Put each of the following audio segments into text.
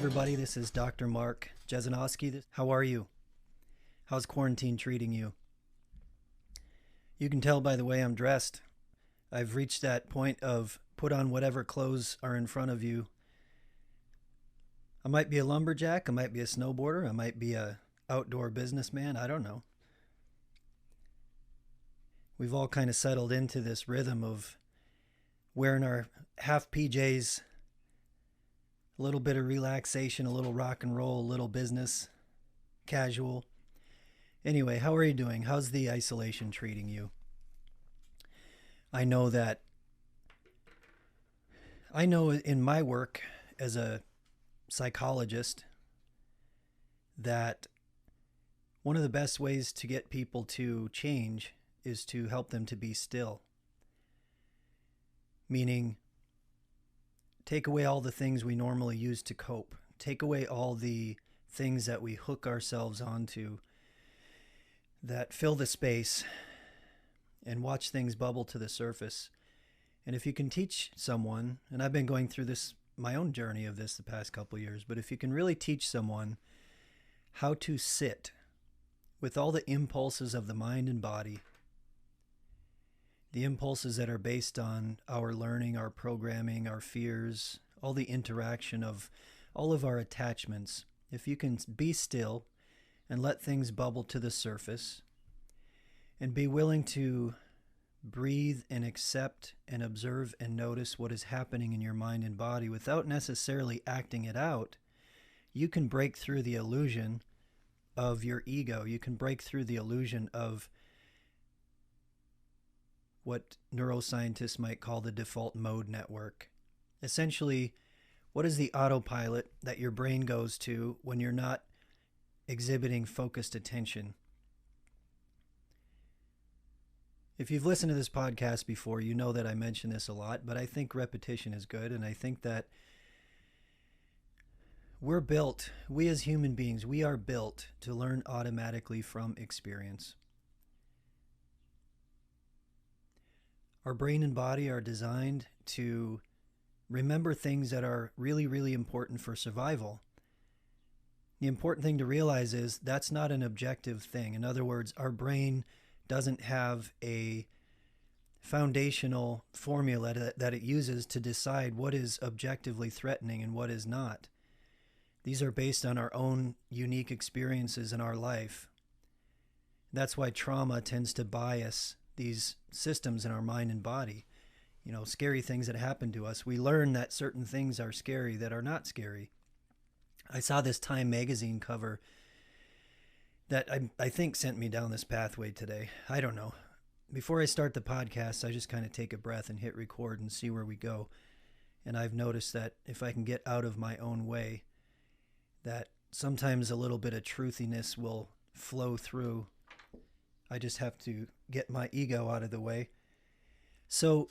everybody. This is Dr. Mark Jesinoski. How are you? How's quarantine treating you? You can tell by the way I'm dressed. I've reached that point of put on whatever clothes are in front of you. I might be a lumberjack. I might be a snowboarder. I might be a outdoor businessman. I don't know. We've all kind of settled into this rhythm of wearing our half PJs, a little bit of relaxation, a little rock and roll, a little business, casual. Anyway, how are you doing? How's the isolation treating you? I know in my work as a psychologist that one of the best ways to get people to change is to help them to be still. Meaning, take away all the things we normally use to cope. Take away all the things that we hook ourselves onto that fill the space and watch things bubble to the surface. And if you can teach someone, and I've been going through this, my own journey of this the past couple of years, but if you can really teach someone how to sit with all the impulses of the mind and body, the impulses that are based on our learning, our programming, our fears, all the interaction of all of our attachments. If you can be still and let things bubble to the surface and be willing to breathe and accept and observe and notice what is happening in your mind and body without necessarily acting it out, you can break through the illusion of your ego. You can break through the illusion of what neuroscientists might call the default mode network. Essentially, what is the autopilot that your brain goes to when you're not exhibiting focused attention? If you've listened to this podcast before, you know that I mention this a lot, but I think repetition is good, and I think that we as human beings, we are built to learn automatically from experience. Our brain and body are designed to remember things that are really, really important for survival. The important thing to realize is that's not an objective thing. In other words, our brain doesn't have a foundational formula that it uses to decide what is objectively threatening and what is not. These are based on our own unique experiences in our life. That's why trauma tends to bias these systems in our mind and body. You know, scary things that happen to us. We learn that certain things are scary that are not scary. I saw this Time magazine cover that I think sent me down this pathway today. I don't know. Before I start the podcast, I just kind of take a breath and hit record and see where we go. And I've noticed that if I can get out of my own way, that sometimes a little bit of truthiness will flow through. I just have to get my ego out of the way. So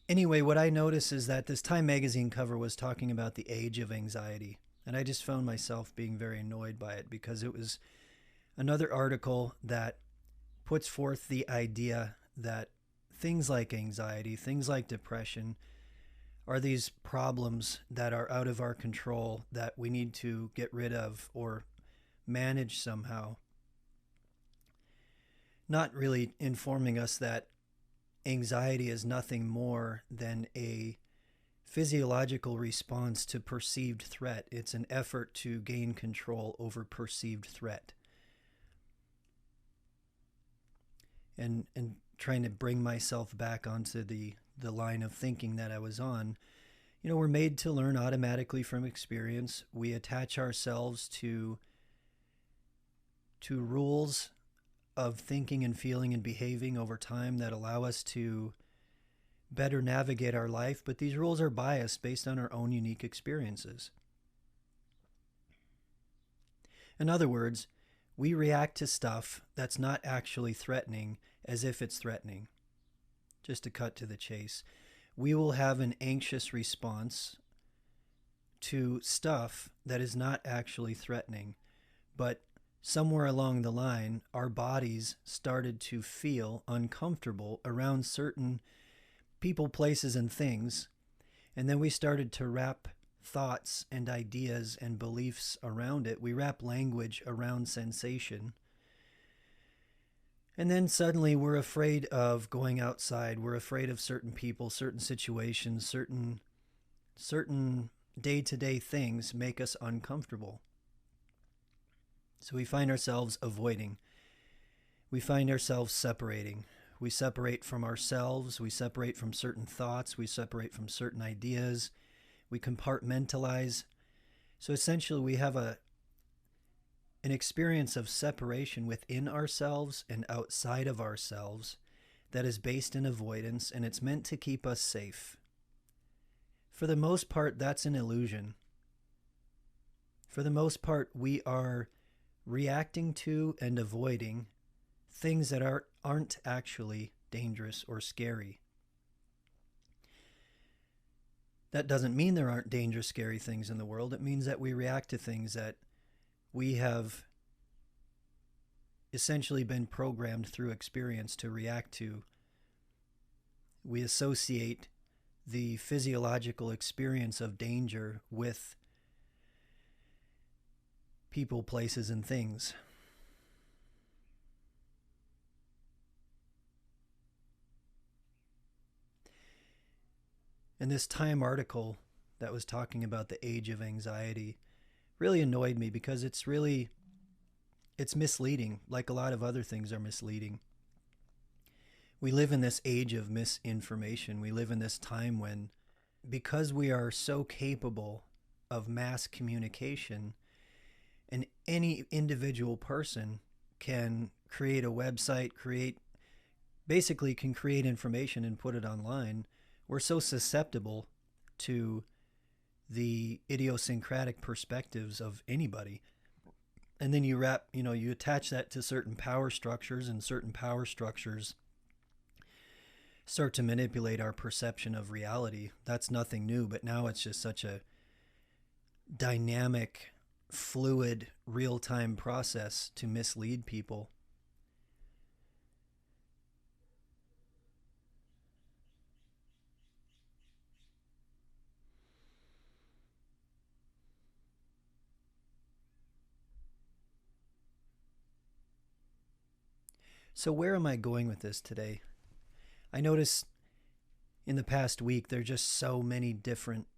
anyway, what I noticed is that this Time magazine cover was talking about the age of anxiety. And I just found myself being very annoyed by it because it was another article that puts forth the idea that things like anxiety, things like depression, are these problems that are out of our control that we need to get rid of or manage somehow. Not really informing us that anxiety is nothing more than a physiological response to perceived threat. It's an effort to gain control over perceived threat. And trying to bring myself back onto the line of thinking that I was on. You know, we're made to learn automatically from experience. We attach ourselves to rules of thinking and feeling and behaving over time that allow us to better navigate our life, but these rules are biased based on our own unique experiences. In other words, we react to stuff that's not actually threatening as if it's threatening. Just to cut to the chase, we will have an anxious response to stuff that is not actually threatening, but somewhere along the line, our bodies started to feel uncomfortable around certain people, places, and things. And then we started to wrap thoughts and ideas and beliefs around it. We wrap language around sensation. And then suddenly we're afraid of going outside. We're afraid of certain people, certain situations, certain day-to-day things make us uncomfortable. So we find ourselves avoiding. We find ourselves separating. We separate from ourselves. We separate from certain thoughts. We separate from certain ideas. We compartmentalize. So essentially we have an experience of separation within ourselves and outside of ourselves that is based in avoidance, and it's meant to keep us safe. For the most part, that's an illusion. For the most part, we are reacting to and avoiding things that aren't actually dangerous or scary. That doesn't mean there aren't dangerous, scary things in the world. It means that we react to things that we have essentially been programmed through experience to react to. We associate the physiological experience of danger with people, places, and things. And this Time article that was talking about the age of anxiety really annoyed me because it's misleading, like a lot of other things are misleading. We live in this age of misinformation. We live in this time when, because we are so capable of mass communication, and any individual person can create a website, basically can create information and put it online, we're so susceptible to the idiosyncratic perspectives of anybody. And then you attach that to certain power structures, and certain power structures start to manipulate our perception of reality. That's nothing new, but now it's just such a dynamic, fluid, real-time process to mislead people. So where am I going with this today? I notice in the past week there are just so many different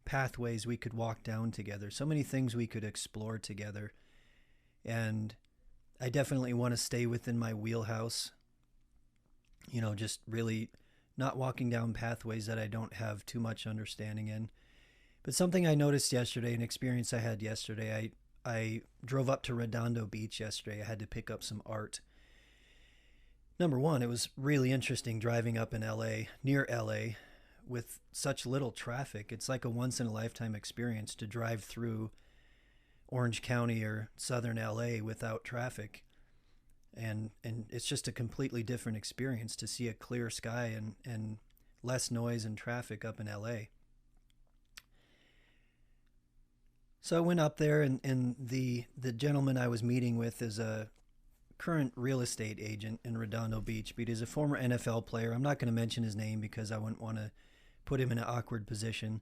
pathways we could walk down together, so many things we could explore together. And I definitely want to stay within my wheelhouse, just really not walking down pathways that I don't have too much understanding in. But something I noticed yesterday, an experience I had yesterday, I drove up to Redondo Beach yesterday. I had to pick up some art. Number one, it was really interesting driving up in LA, near LA, with such little traffic. It's like a once-in-a-lifetime experience to drive through Orange County or southern LA without traffic. And it's just a completely different experience to see a clear sky and less noise and traffic up in LA. So I went up there, and the gentleman I was meeting with is a current real estate agent in Redondo Beach, but he's a former NFL player. I'm not going to mention his name because I wouldn't want to put him in an awkward position.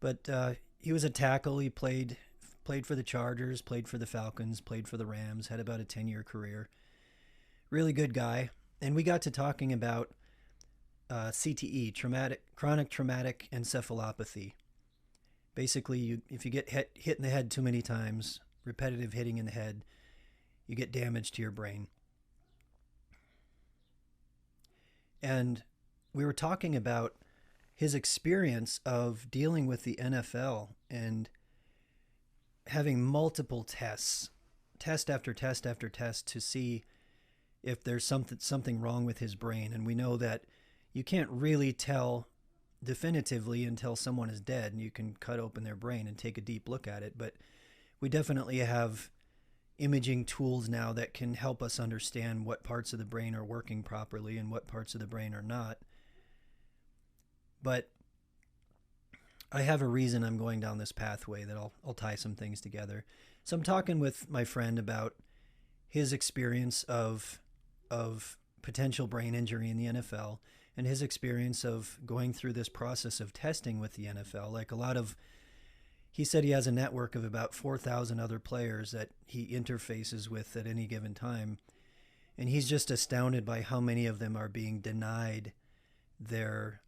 But he was a tackle. He played for the Chargers, played for the Falcons, played for the Rams, had about a 10-year career. Really good guy. And we got to talking about CTE, chronic traumatic encephalopathy. Basically, if you get hit in the head too many times, repetitive hitting in the head, you get damage to your brain. And we were talking about his experience of dealing with the NFL and having multiple tests, test after test after test, to see if there's something wrong with his brain. And we know that you can't really tell definitively until someone is dead and you can cut open their brain and take a deep look at it. But we definitely have imaging tools now that can help us understand what parts of the brain are working properly and what parts of the brain are not. But I have a reason I'm going down this pathway that I'll tie some things together. So I'm talking with my friend about his experience of potential brain injury in the NFL. and his experience of going through this process of testing with the NFL. Like he said he has a network of about 4,000 other players that he interfaces with at any given time. And he's just astounded by how many of them are being denied the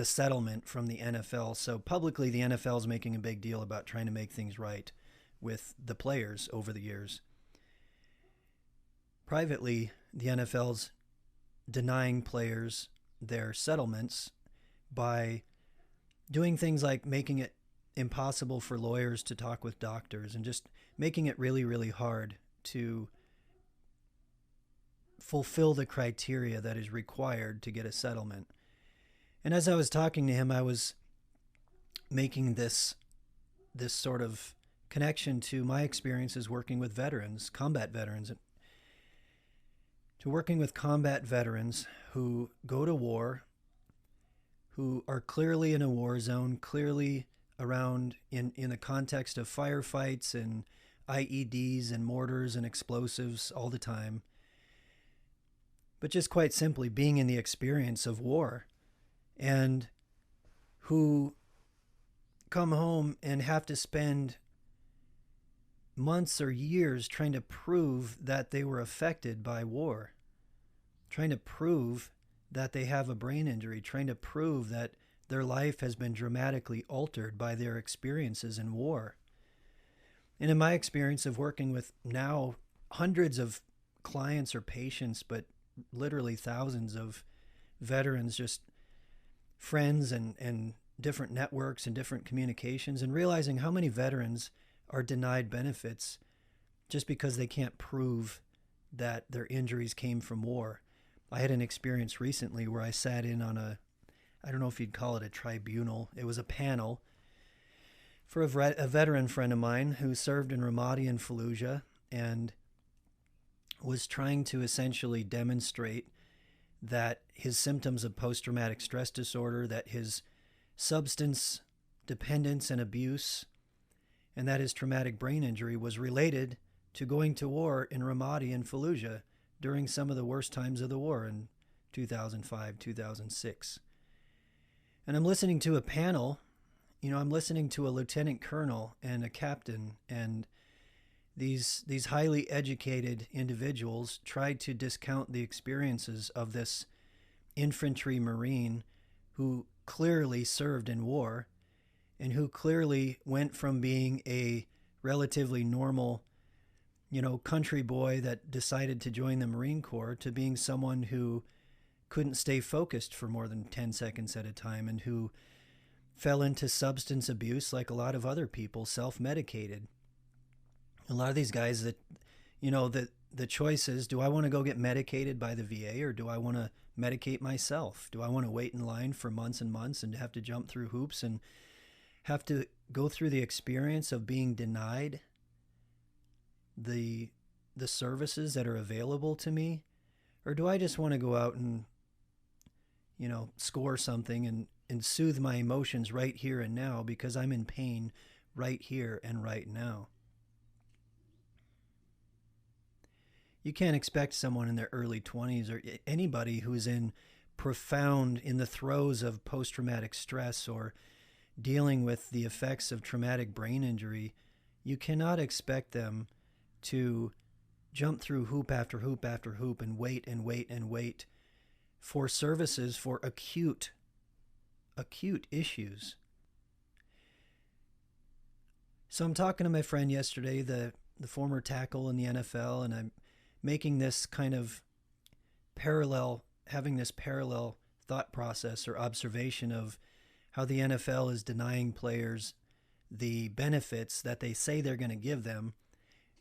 settlement from the NFL. So publicly, the NFL is making a big deal about trying to make things right with the players over the years. Privately, the NFL's denying players their settlements by doing things like making it impossible for lawyers to talk with doctors and just making it really, really hard to fulfill the criteria that is required to get a settlement. And as I was talking to him, I was making this sort of connection to my experiences working with veterans, combat veterans, to working with combat veterans who go to war, who are clearly in a war zone, clearly around in the context of firefights and IEDs and mortars and explosives all the time, but just quite simply being in the experience of war, and who come home and have to spend months or years trying to prove that they were affected by war, trying to prove that they have a brain injury, trying to prove that their life has been dramatically altered by their experiences in war. And in my experience of working with now hundreds of clients or patients, but literally thousands of veterans, just friends and different networks and different communications, and realizing how many veterans are denied benefits just because they can't prove that their injuries came from war. I had an experience recently where I sat in on I don't know if you'd call it a tribunal. It was a panel for a veteran friend of mine who served in Ramadi and Fallujah and was trying to essentially demonstrate that his symptoms of post-traumatic stress disorder, that his substance dependence and abuse, and that his traumatic brain injury was related to going to war in Ramadi and Fallujah during some of the worst times of the war in 2005, 2006. And I'm listening to a panel, I'm listening to a lieutenant colonel and a captain, and these highly educated individuals tried to discount the experiences of this infantry marine who clearly served in war and who clearly went from being a relatively normal, country boy that decided to join the Marine Corps to being someone who couldn't stay focused for more than 10 seconds at a time and who fell into substance abuse like a lot of other people, self-medicated. A lot of these guys that, the choice is, do I want to go get medicated by the VA or do I want to medicate myself? Do I want to wait in line for months and months and have to jump through hoops and have to go through the experience of being denied the services that are available to me? Or do I just want to go out and, score something and soothe my emotions right here and now because I'm in pain right here and right now? You can't expect someone in their early 20s or anybody who's in the throes of post-traumatic stress or dealing with the effects of traumatic brain injury, you cannot expect them to jump through hoop after hoop after hoop and wait and wait and wait for services for acute issues. So I'm talking to my friend yesterday, the former tackle in the NFL, and I'm making this kind of having this parallel thought process or observation of how the NFL is denying players the benefits that they say they're going to give them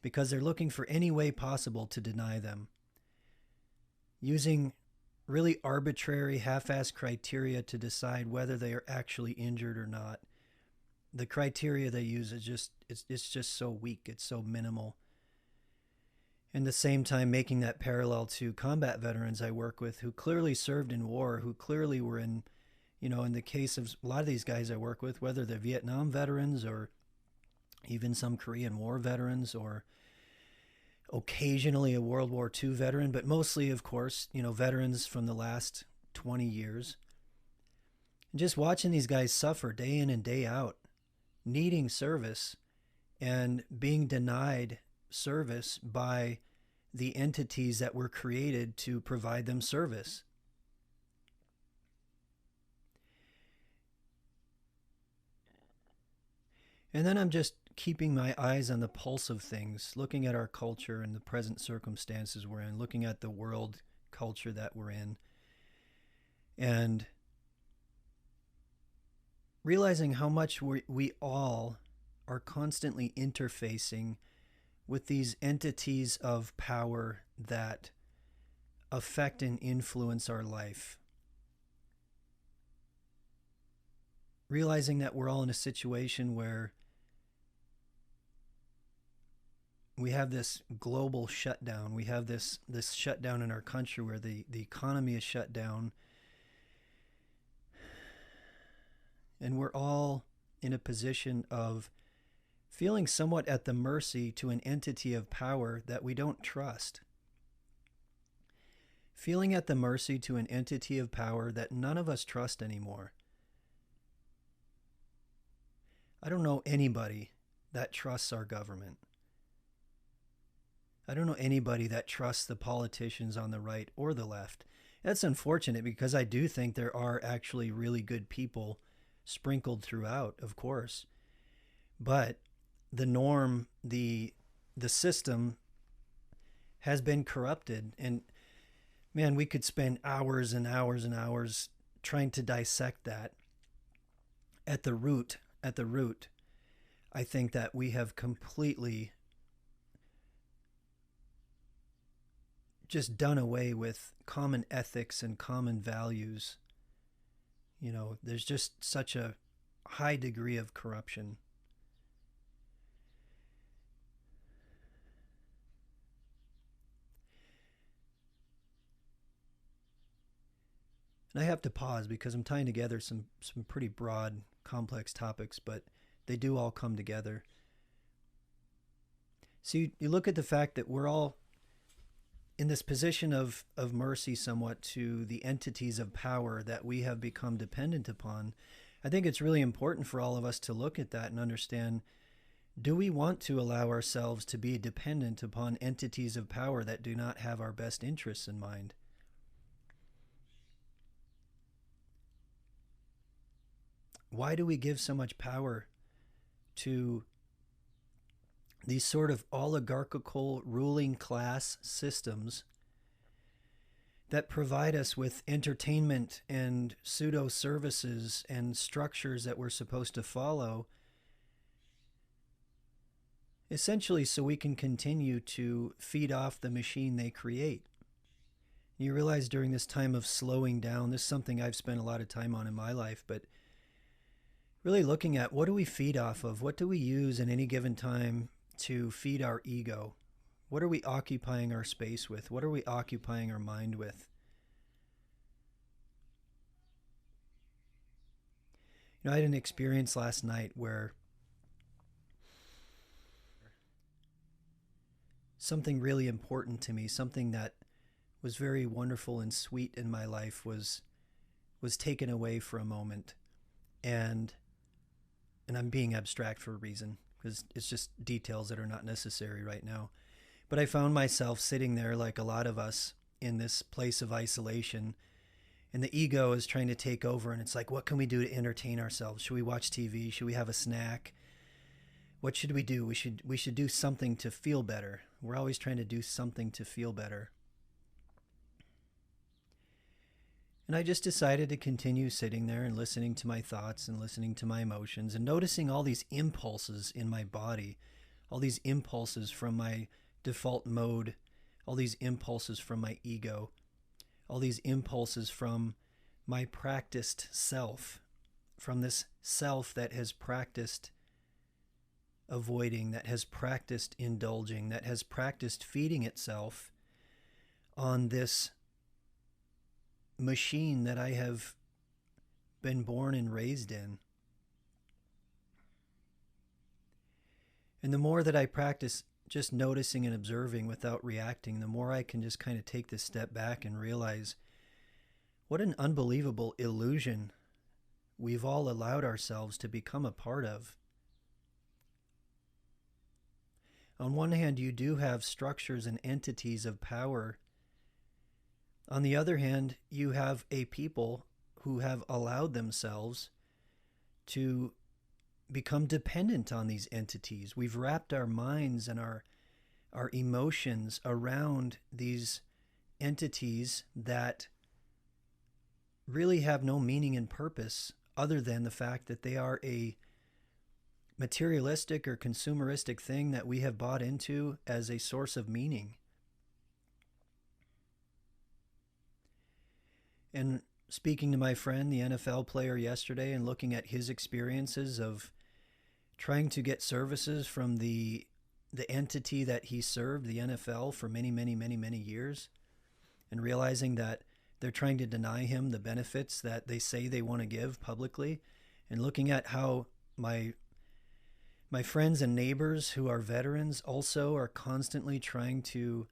because they're looking for any way possible to deny them, using really arbitrary, half-assed criteria to decide whether they are actually injured or not. The criteria they use is it's just so weak, it's so minimal. And at the same time, making that parallel to combat veterans I work with who clearly served in war, who clearly were in the case of a lot of these guys I work with, whether they're Vietnam veterans or even some Korean War veterans or occasionally a World War II veteran, but mostly, of course, veterans from the last 20 years. And just watching these guys suffer day in and day out, needing service and being denied service by the entities that were created to provide them service. And then I'm just keeping my eyes on the pulse of things, looking at our culture and the present circumstances we're in, looking at the world culture that we're in, and realizing how much we all are constantly interfacing with these entities of power that affect and influence our life. Realizing that we're all in a situation where we have this global shutdown. We have this shutdown in our country where the economy is shut down. And we're all in a position of feeling somewhat at the mercy to an entity of power that we don't trust. Feeling at the mercy to an entity of power that none of us trust anymore. I don't know anybody that trusts our government. I don't know anybody that trusts the politicians on the right or the left. That's unfortunate because I do think there are actually really good people sprinkled throughout, of course. But the norm, the system has been corrupted. And man, we could spend hours and hours and hours trying to dissect that. At the root, I think that we have completely just done away with common ethics and common values. There's just such a high degree of corruption. And I have to pause because I'm tying together some pretty broad, complex topics, but they do all come together. So you look at the fact that we're all in this position of mercy somewhat to the entities of power that we have become dependent upon. I think it's really important for all of us to look at that and understand, do we want to allow ourselves to be dependent upon entities of power that do not have our best interests in mind? Why do we give so much power to these sort of oligarchical ruling class systems that provide us with entertainment and pseudo services and structures that we're supposed to follow, essentially so we can continue to feed off the machine they create? You realize during this time of slowing down, this is something I've spent a lot of time on in my life, but really looking at what do we feed off of? What do we use in any given time to feed our ego? What are we occupying our space with? What are we occupying our mind with? I had an experience last night where something really important to me, something that was very wonderful and sweet in my life was taken away for a moment. And I'm being abstract for a reason, because it's just details that are not necessary right now. But I found myself sitting there like a lot of us in this place of isolation, and the ego is trying to take over, and it's like, what can we do to entertain ourselves? Should we watch TV? Should we have a snack? What should we do? We should do something to feel better. We're always trying to do something to feel better. And I just decided to continue sitting there and listening to my thoughts and listening to my emotions and noticing all these impulses in my body, all these impulses from my default mode, all these impulses from my ego, all these impulses from my practiced self, from this self that has practiced avoiding, that has practiced indulging, that has practiced feeding itself on this machine that I have been born and raised in. And the more that I practice just noticing and observing without reacting, the more I can just kind of take this step back and realize what an unbelievable illusion we've all allowed ourselves to become a part of. On one hand, you do have structures and entities of power. On the other hand, you have a people who have allowed themselves to become dependent on these entities. We've wrapped our minds and our emotions around these entities that really have no meaning and purpose other than the fact that they are a materialistic or consumeristic thing that we have bought into as a source of meaning. And speaking to my friend, the NFL player, yesterday, and looking at his experiences of trying to get services from the entity that he served, the NFL, for many, many, many, many years, and realizing that they're trying to deny him the benefits that they say they want to give publicly, and looking at how my friends and neighbors who are veterans also are constantly trying to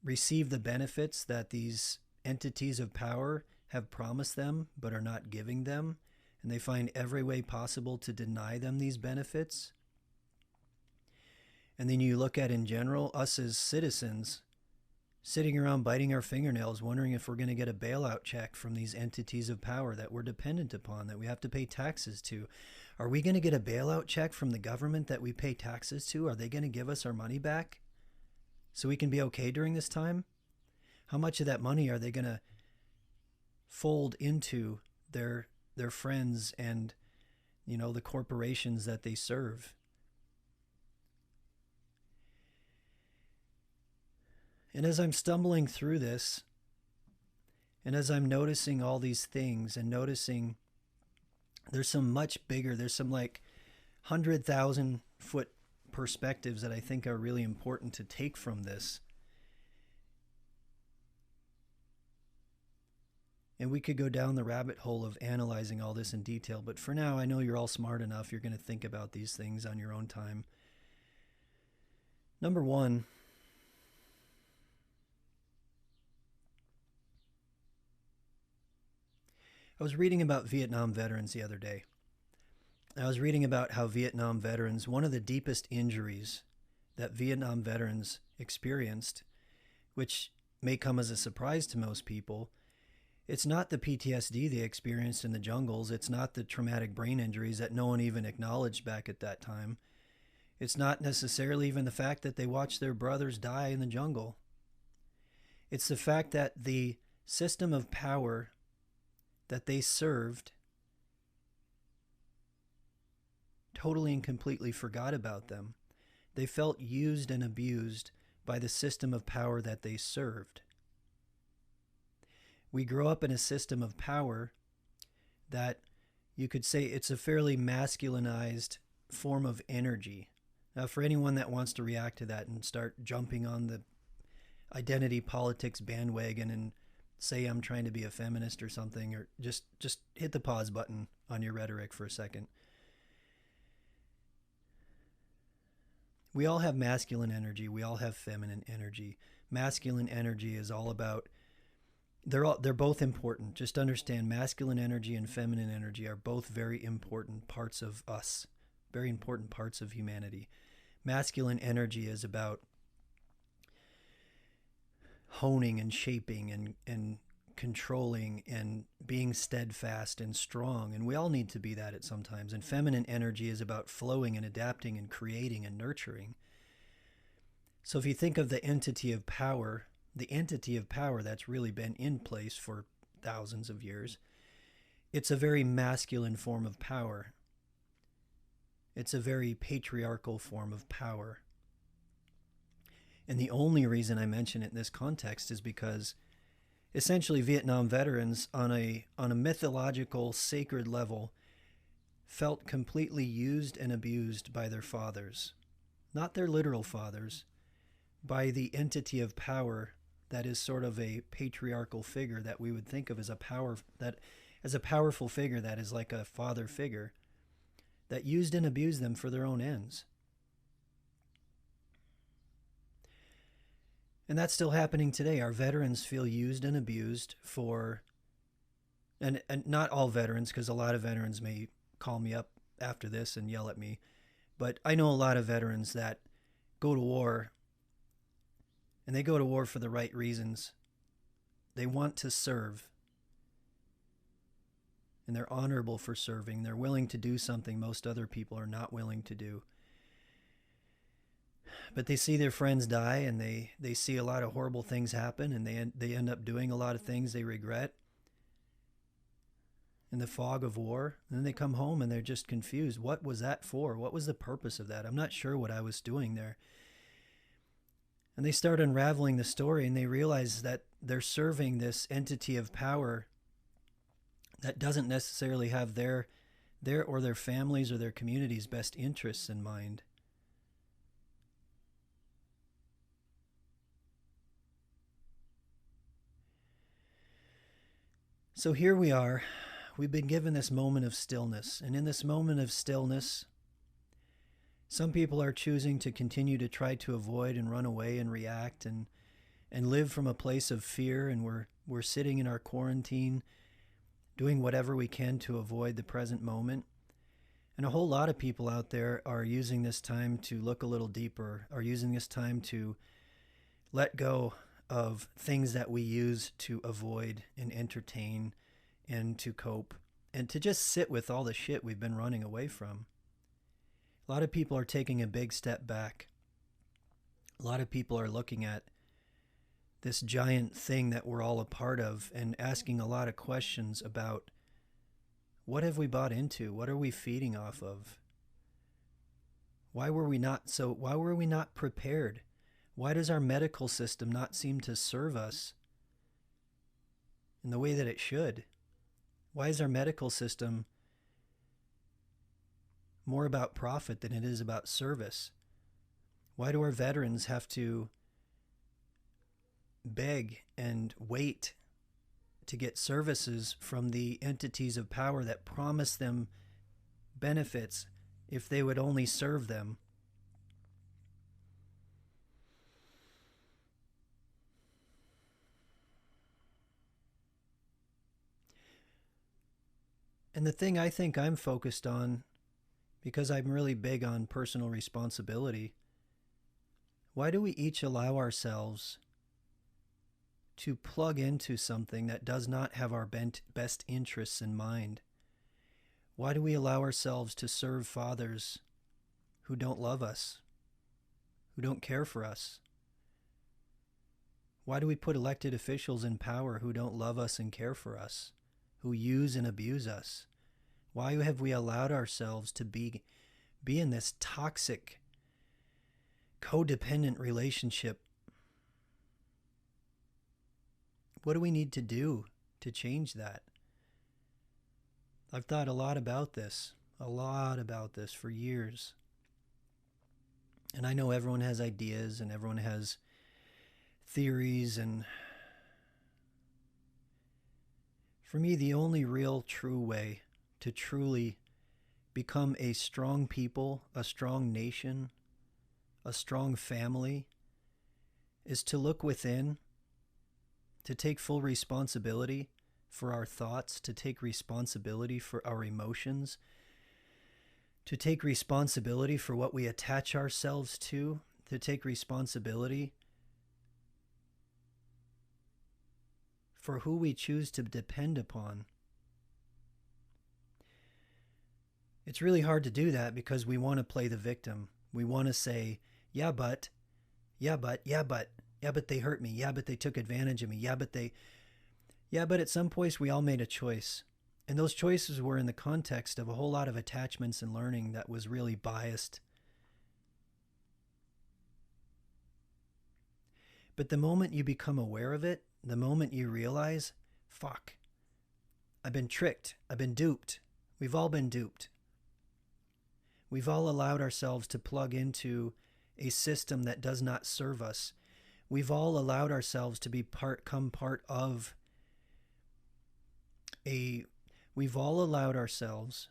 receive the benefits that these entities of power have promised them but are not giving them, and they find every way possible to deny them these benefits. And then you look at, in general, us as citizens sitting around biting our fingernails, wondering if we're going to get a bailout check from these entities of power that we're dependent upon, that we have to pay taxes to. Are we going to get a bailout check from the government that we pay taxes to? Are they going to give us our money back so we can be okay during this time? How much of that money are they going to fold into their friends and, the corporations that they serve? And as I'm stumbling through this, and as I'm noticing all these things and noticing there's some like 100,000 foot perspectives that I think are really important to take from this. And we could go down the rabbit hole of analyzing all this in detail, but for now, I know you're all smart enough. You're going to think about these things on your own time. Number one, I was reading about Vietnam veterans the other day. I was reading about how Vietnam veterans, one of the deepest injuries that Vietnam veterans experienced, which may come as a surprise to most people, it's not the PTSD they experienced in the jungles. It's not the traumatic brain injuries that no one even acknowledged back at that time. It's not necessarily even the fact that they watched their brothers die in the jungle. It's the fact that the system of power that they served totally and completely forgot about them. They felt used and abused by the system of power that they served. We grow up in a system of power that you could say it's a fairly masculinized form of energy. Now, for anyone that wants to react to that and start jumping on the identity politics bandwagon and say I'm trying to be a feminist or something, or just hit the pause button on your rhetoric for a second. We all have masculine energy. We all have feminine energy. Masculine energy is all about, they're both important. Just understand, masculine energy and feminine energy are both very important parts of us, very important parts of humanity. Masculine energy is about honing and shaping and controlling and being steadfast and strong. And we all need to be that at sometimes. And feminine energy is about flowing and adapting and creating and nurturing. So if you think of the entity of power that's really been in place for thousands of years, it's a very masculine form of power. It's a very patriarchal form of power. And the only reason I mention it in this context is because essentially Vietnam veterans on a mythological, sacred level felt completely used and abused by their fathers. Not their literal fathers, by the entity of power that is sort of a patriarchal figure that we would think of as a powerful figure that is like a father figure that used and abused them for their own ends. And that's still happening today. Our veterans feel used and abused and not all veterans, because a lot of veterans may call me up after this and yell at me, but I know a lot of veterans that go to war, and they go to war for the right reasons. They want to serve, and they're honorable for serving. They're willing to do something most other people are not willing to do. But they see their friends die, and they see a lot of horrible things happen, and they end up doing a lot of things they regret in the fog of war. And then they come home and they're just confused. What was that for? What was the purpose of that? I'm not sure what I was doing there. And they start unraveling the story, and they realize that they're serving this entity of power that doesn't necessarily have their or their families or their community's best interests in mind. So here we are. We've been given this moment of stillness. And in this moment of stillness, some people are choosing to continue to try to avoid and run away and react and live from a place of fear. And we're sitting in our quarantine, doing whatever we can to avoid the present moment. And a whole lot of people out there are using this time to look a little deeper, are using this time to let go of things that we use to avoid and entertain and to cope, and to just sit with all the shit we've been running away from. A lot of people are taking a big step back. A lot of people are looking at this giant thing that we're all a part of and asking a lot of questions about, what have we bought into? What are we feeding off of? Why were we not prepared? Why does our medical system not seem to serve us in the way that it should? Why is our medical system more about profit than it is about service? Why do our veterans have to beg and wait to get services from the entities of power that promise them benefits if they would only serve them? And the thing I think I'm focused on, because I'm really big on personal responsibility, why do we each allow ourselves to plug into something that does not have our best interests in mind? Why do we allow ourselves to serve fathers who don't love us, who don't care for us? Why do we put elected officials in power who don't love us and care for us, who use and abuse us? Why have we allowed ourselves to be in this toxic, codependent relationship? What do we need to do to change that? I've thought a lot about this for years. And I know everyone has ideas and everyone has theories, and for me, the only real true way to truly become a strong people, a strong nation, a strong family, is to look within, to take full responsibility for our thoughts, to take responsibility for our emotions, to take responsibility for what we attach ourselves to take responsibility for who we choose to depend upon. It's really hard to do that because we want to play the victim. We want to say, yeah, but they hurt me. Yeah, but they took advantage of me. Yeah, but at some point we all made a choice. And those choices were in the context of a whole lot of attachments and learning that was really biased. But the moment you become aware of it, the moment you realize, fuck, I've been tricked, I've been duped. We've all been duped. We've all allowed ourselves to plug into a system that does not serve us. We've all allowed ourselves to become part of we've all allowed ourselves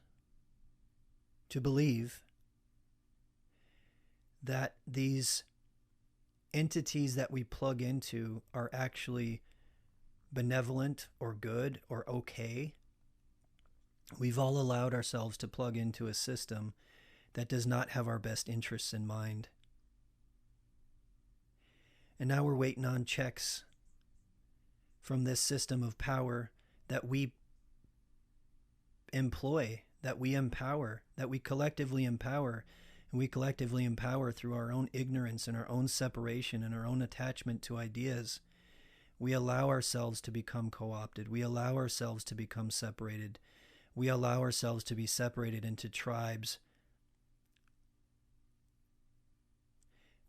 to believe that these entities that we plug into are actually benevolent or good or okay. We've all allowed ourselves to plug into a system that does not have our best interests in mind. And now we're waiting on checks from this system of power that we employ, that we empower, that we collectively empower. And we collectively empower through our own ignorance and our own separation and our own attachment to ideas. We allow ourselves to become co-opted. We allow ourselves to become separated. We allow ourselves to be separated into tribes.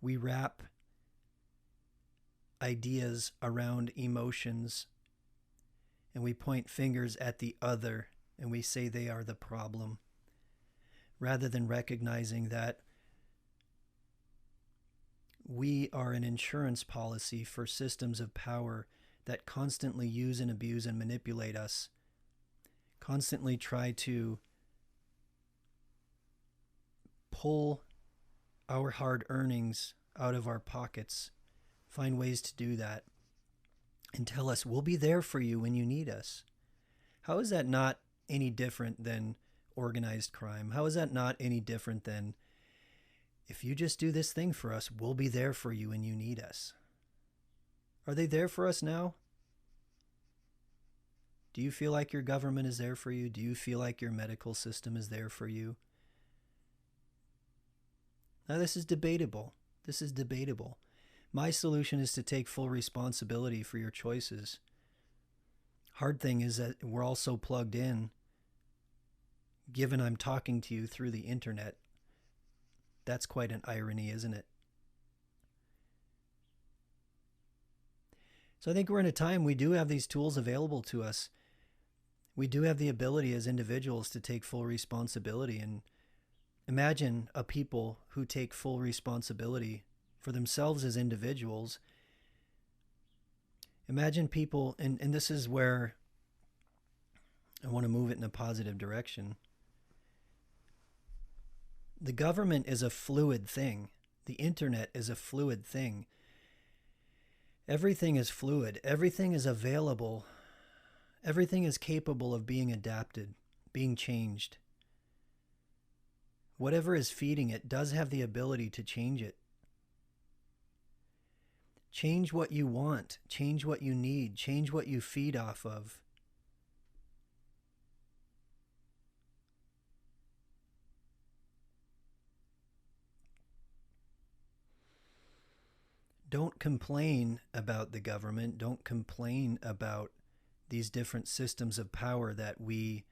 We wrap ideas around emotions, and we point fingers at the other, and we say they are the problem, rather than recognizing that we are an insurance policy for systems of power that constantly use and abuse and manipulate us, constantly try to pull our hard earnings out of our pockets, find ways to do that, and tell us we'll be there for you when you need us. How is that not any different than organized crime? How is that not any different than, if you just do this thing for us, we'll be there for you when you need us? Are they there for us now? Do you feel like your government is there for you? Do you feel like your medical system is there for you? Now, this is debatable. This is debatable. My solution is to take full responsibility for your choices. Hard thing is that we're all so plugged in, given I'm talking to you through the internet. That's quite an irony, isn't it? So I think we're in a time we do have these tools available to us. We do have the ability as individuals to take full responsibility. And imagine a people who take full responsibility for themselves as individuals. Imagine people, and this is where I want to move it in a positive direction. The government is a fluid thing. The internet is a fluid thing. Everything is fluid. Everything is available. Everything is capable of being adapted, being changed. Whatever is feeding it does have the ability to change it. Change what you want. Change what you need. Change what you feed off of. Don't complain about the government. Don't complain about these different systems of power that we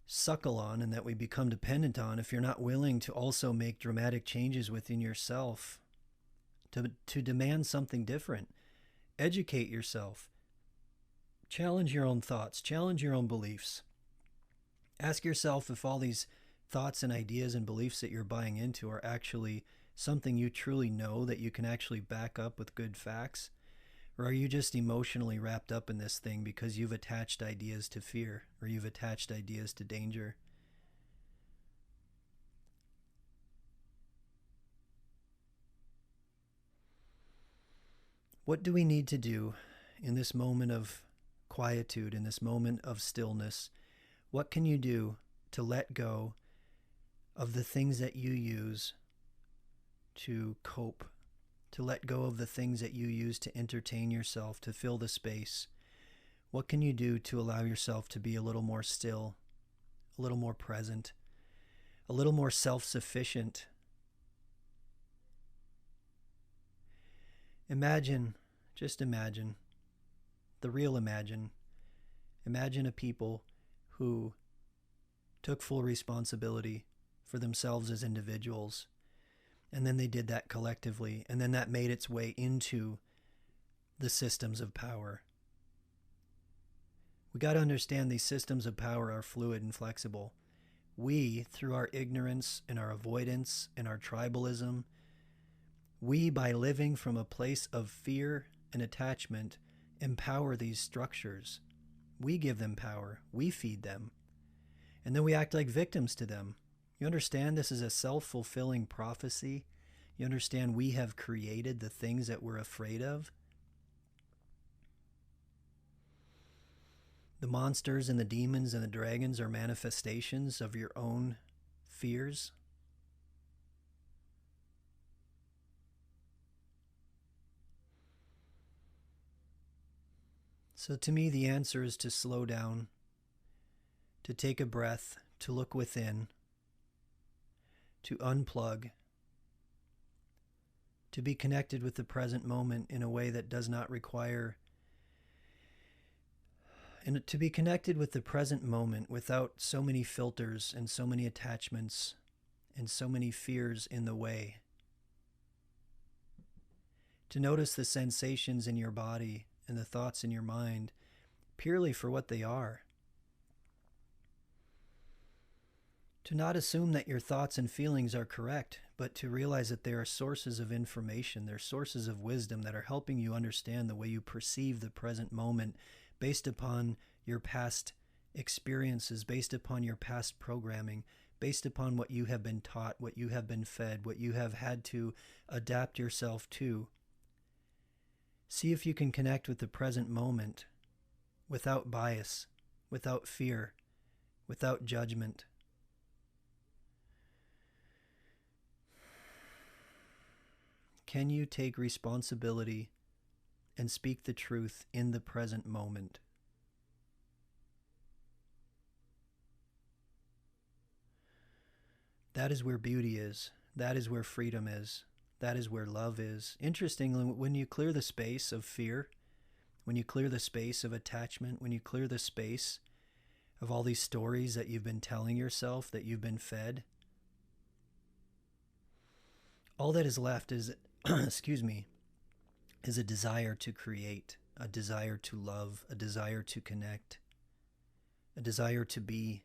suckle on and that we become dependent on if you're not willing to also make dramatic changes within yourself to demand something different. Educate yourself. Challenge your own thoughts. Challenge your own beliefs. Ask yourself if all these thoughts and ideas and beliefs that you're buying into are actually something you truly know that you can actually back up with good facts? Or are you just emotionally wrapped up in this thing because you've attached ideas to fear or you've attached ideas to danger? What do we need to do in this moment of quietude, in this moment of stillness? What can you do to let go of the things that you use to cope, to let go of the things that you use to entertain yourself, to fill the space? What can you do to allow yourself to be a little more still, a little more present, a little more self-sufficient? Imagine, just imagine, the real imagine. Imagine a people who took full responsibility for themselves as individuals, and then they did that collectively, and then that made its way into the systems of power. We got to understand these systems of power are fluid and flexible. We, through our ignorance and our avoidance and our tribalism, we, by living from a place of fear and attachment, empower these structures. We give them power. We feed them. And then we act like victims to them. You understand this is a self-fulfilling prophecy? You understand we have created the things that we're afraid of. The monsters and the demons and the dragons are manifestations of your own fears. So to me, the answer is to slow down, to take a breath, to look within, to unplug, to be connected with the present moment in a way that does not require, and to be connected with the present moment without so many filters and so many attachments and so many fears in the way. To notice the sensations in your body and the thoughts in your mind purely for what they are. To not assume that your thoughts and feelings are correct, but to realize that they are sources of information, they're sources of wisdom that are helping you understand the way you perceive the present moment based upon your past experiences, based upon your past programming, based upon what you have been taught, what you have been fed, what you have had to adapt yourself to. See if you can connect with the present moment without bias, without fear, without judgment. Can you take responsibility and speak the truth in the present moment? That is where beauty is. That is where freedom is. That is where love is. Interestingly, when you clear the space of fear, when you clear the space of attachment, when you clear the space of all these stories that you've been telling yourself, that you've been fed, all that is left is, excuse me, is a desire to create, a desire to love, a desire to connect, a desire to be.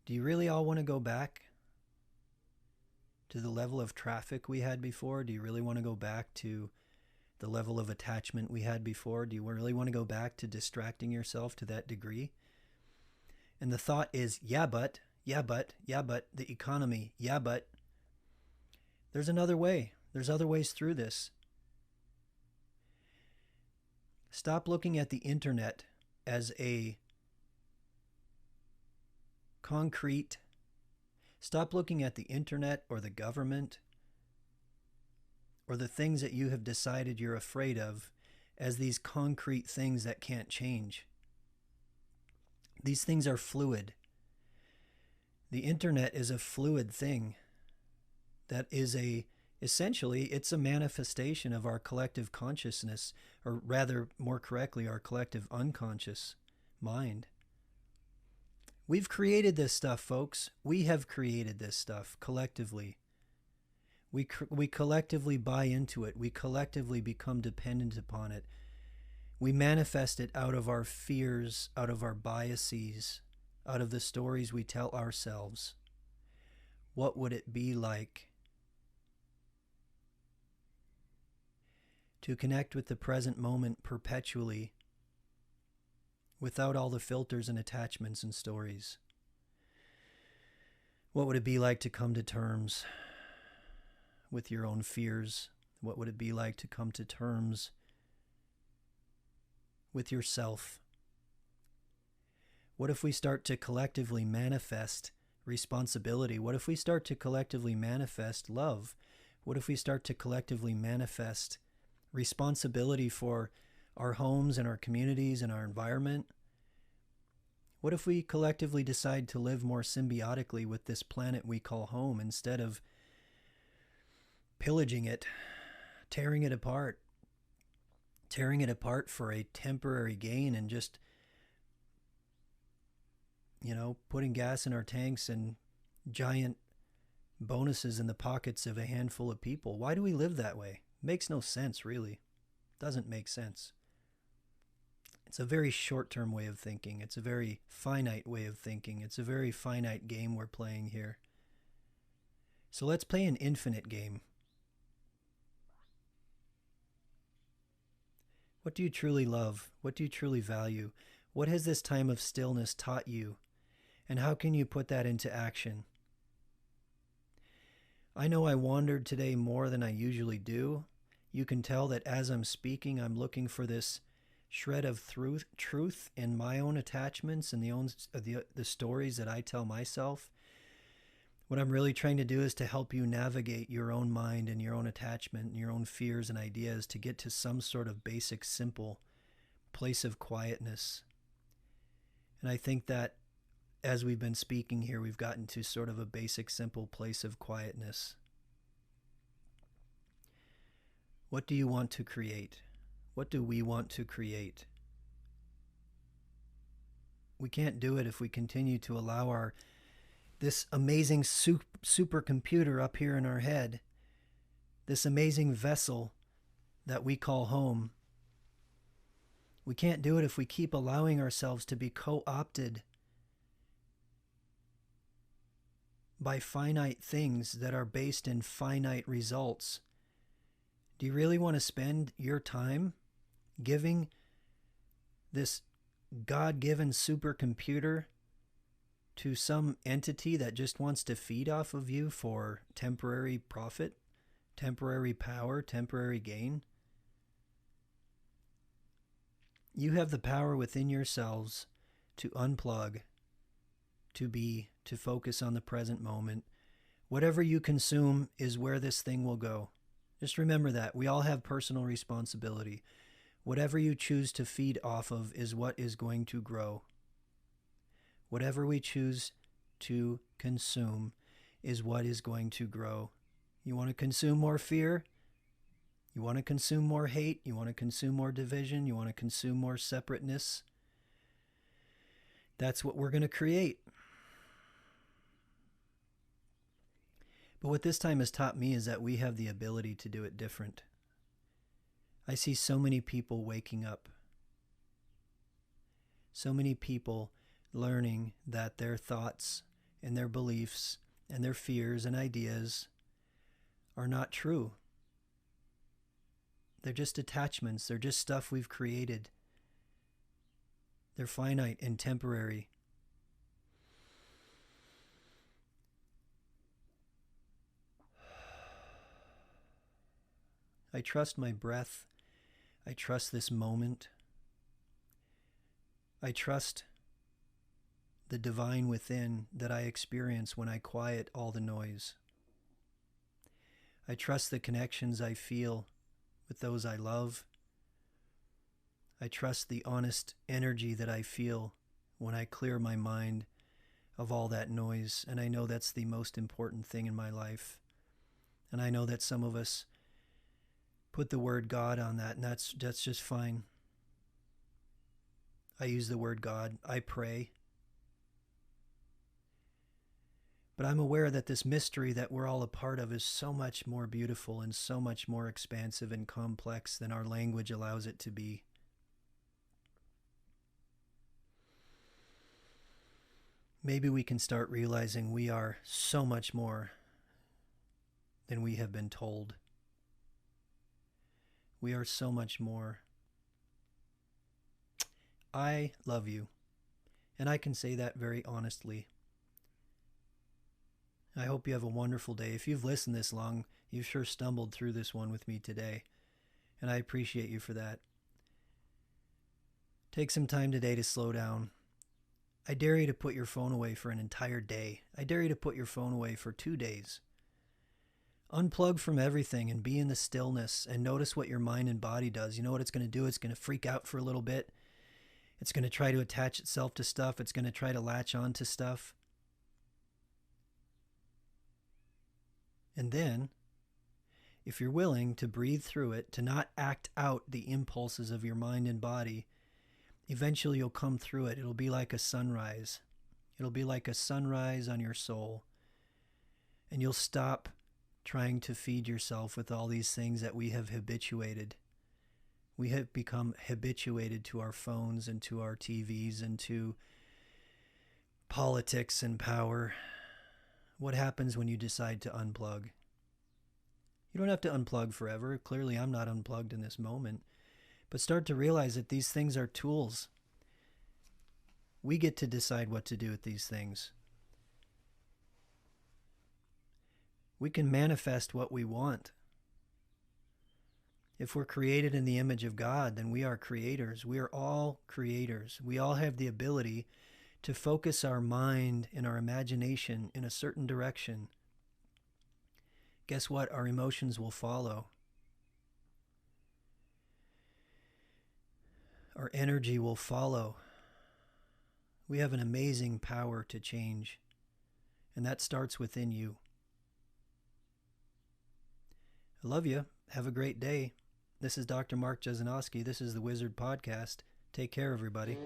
Do you really all want to go back to the level of traffic we had before? Do you really want to go back to the level of attachment we had before? Do you really want to go back to distracting yourself to that degree? And the thought is, yeah, but, the economy, yeah, but. There's another way. There's other ways through this. Stop looking at the internet as a concrete. Stop looking at the internet or the government or the things that you have decided you're afraid of as these concrete things that can't change. These things are fluid. The internet is a fluid thing that is essentially, it's a manifestation of our collective consciousness, or rather, more correctly, our collective unconscious mind. We've created this stuff, folks. We have created this stuff collectively. We collectively buy into it. We collectively become dependent upon it. We manifest it out of our fears, out of our biases, out of the stories we tell ourselves. What would it be like to connect with the present moment perpetually without all the filters and attachments and stories? What would it be like to come to terms with your own fears? What would it be like to come to terms with yourself? What if we start to collectively manifest responsibility? What if we start to collectively manifest love? What if we start to collectively manifest responsibility for our homes and our communities and our environment? What if we collectively decide to live more symbiotically with this planet we call home instead of pillaging it, tearing it apart for a temporary gain and just, putting gas in our tanks and giant bonuses in the pockets of a handful of people? Why do we live that way? Makes no sense, really. Doesn't make sense. It's a very short-term way of thinking. It's a very finite way of thinking. It's a very finite game we're playing here. So let's play an infinite game. What do you truly love? What do you truly value? What has this time of stillness taught you? And how can you put that into action? I know I wandered today more than I usually do. You can tell that as I'm speaking, I'm looking for this shred of truth in my own attachments and the stories that I tell myself. What I'm really trying to do is to help you navigate your own mind and your own attachment and your own fears and ideas to get to some sort of basic, simple place of quietness. And I think that as we've been speaking here, we've gotten to sort of a basic, simple place of quietness. What do you want to create? What do we want to create? We can't do it if we continue to allow this amazing supercomputer up here in our head, this amazing vessel that we call home. We can't do it if we keep allowing ourselves to be co-opted by finite things that are based in finite results. Do you really want to spend your time giving this God-given supercomputer to some entity that just wants to feed off of you for temporary profit, temporary power, temporary gain? You have the power within yourselves to unplug, to focus on the present moment. Whatever you consume is where this thing will go. Just remember that. We all have personal responsibility. Whatever you choose to feed off of is what is going to grow. Whatever we choose to consume is what is going to grow. You want to consume more fear? You want to consume more hate? You want to consume more division? You want to consume more separateness? That's what we're going to create. But what this time has taught me is that we have the ability to do it different. I see so many people waking up. So many people learning that their thoughts and their beliefs and their fears and ideas are not true. They're just attachments. They're just stuff we've created. They're finite and temporary. I trust my breath. I trust this moment. I trust the divine within that I experience when I quiet all the noise. I trust the connections I feel with those I love. I trust the honest energy that I feel when I clear my mind of all that noise. And I know that's the most important thing in my life. And I know that some of us put the word God on that, and that's just fine. I use the word God. I pray. But I'm aware that this mystery that we're all a part of is so much more beautiful and so much more expansive and complex than our language allows it to be. Maybe we can start realizing we are so much more than we have been told. We are so much more. I love you, and I can say that very honestly. I hope you have a wonderful day. If you've listened this long, you've sure stumbled through this one with me today, and I appreciate you for that. Take some time today to slow down. I dare you to put your phone away for an entire day. I dare you to put your phone away for 2 days. Unplug from everything and be in the stillness and notice what your mind and body does. You know what it's going to do? It's going to freak out for a little bit. It's going to try to attach itself to stuff. It's going to try to latch on to stuff. And then, if you're willing to breathe through it, to not act out the impulses of your mind and body, eventually you'll come through it. It'll be like a sunrise. It'll be like a sunrise on your soul. And you'll stop trying to feed yourself with all these things that we have habituated. We have become habituated to our phones and to our TVs and to politics and power. What happens when you decide to unplug? You don't have to unplug forever. Clearly, I'm not unplugged in this moment. But start to realize that these things are tools. We get to decide what to do with these things. We can manifest what we want. If we're created in the image of God, then we are creators. We are all creators. We all have the ability to focus our mind and our imagination in a certain direction. Guess what? Our emotions will follow. Our energy will follow. We have an amazing power to change, and that starts within you. I love you. Have a great day. This is Dr. Mark Jesinoski. This is the Wizard Podcast. Take care, everybody.